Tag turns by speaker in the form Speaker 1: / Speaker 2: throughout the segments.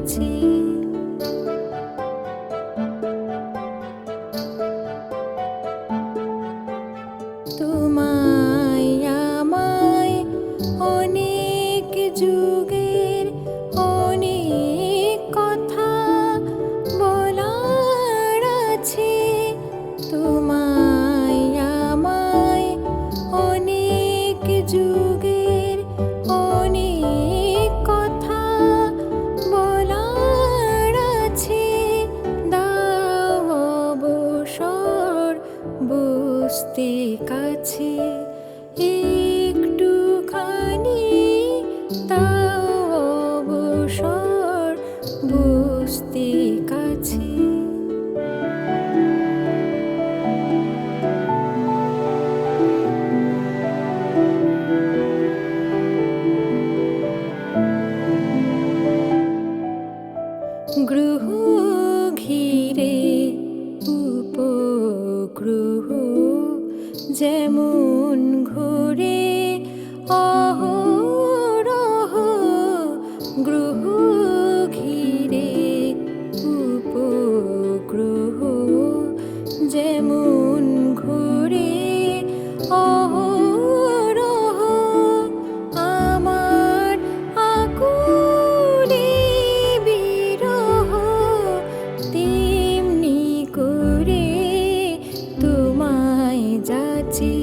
Speaker 1: কাছে। তোমায় আমায় অনেক যুগের অনেক কথা বলার আছে। তোমায় আমায় অনেক যুগের অনেক কথা বলার আছে। দাও অবসর বসতে কাছে একটুখানি, দাও অবসর বসতে কাছে। গ্রহ ঘিরে উপগ্রহ যেমন ঘুরে অহরহ, গ্রহ ঘিরে উপগ্রহ যেমন ঘুরে অহরহ। আমার আকুলে বিরহ তেমনি করে তোমায় যাচে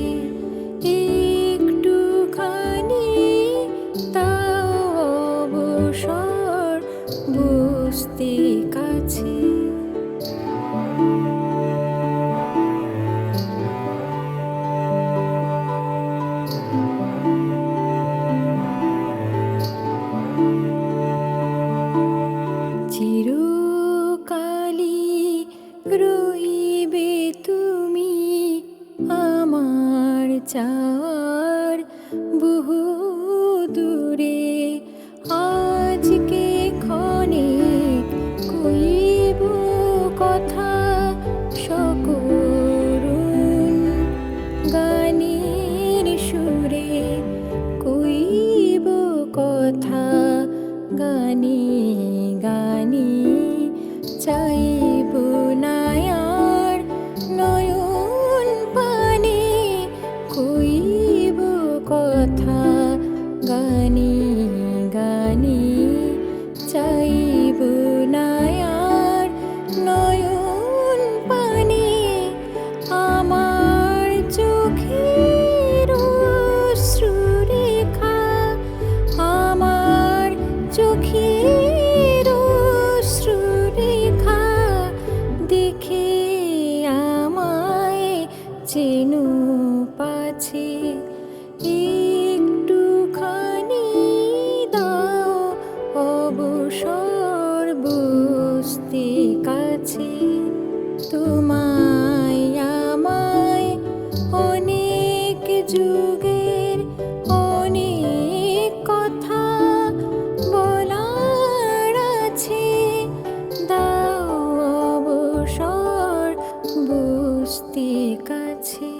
Speaker 1: একটুখানি, তাও অবসর বসতে কাছে। চিরকালই রইবে তুমি আমার চাওয়ার বহু দূরে। আজকে ক্ষণিক কইব কথা সকরুণ গানের সুরে, কইব কথা গানে গানে। চাইব না আর নয়ন পানে, কইব কথা গানে গানে। চাইব না আর নয়ন পানে। আমার চোখের অশ্রুরেখা, আমার চোখের অশ্রুরেখা দেখে আমায় চেনো পাছে একটুখানি, দাও অবসর বসতে কাছে। তোমায় আমায় অনেক যুগের অনেক কথা বলার আছে। দাও অবসর বসতে কাছে।